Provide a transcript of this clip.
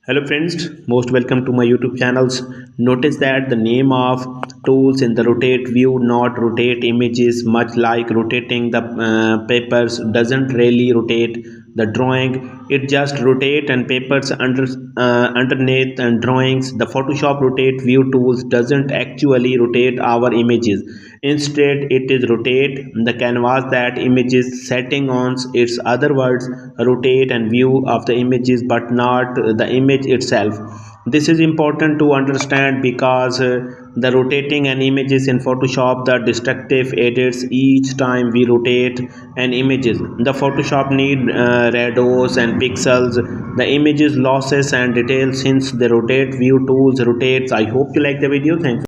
Hello friends, most welcome to my YouTube channels. Notice that the name of tools in the rotate view, not rotate images, much like rotating the papers doesn't really rotate the drawing. It just rotate and papers underneath and drawings. The Photoshop rotate view tools doesn't actually rotate our images. Instead, it is rotate the canvas that images setting on its other words rotate and view of the images but not the image itself. This is important to understand because the rotating an images in Photoshop the destructive edits each time we rotate an images. The Photoshop need rados and pixels, the images losses and details since the rotate view tools rotates. I hope you like the video. Thanks.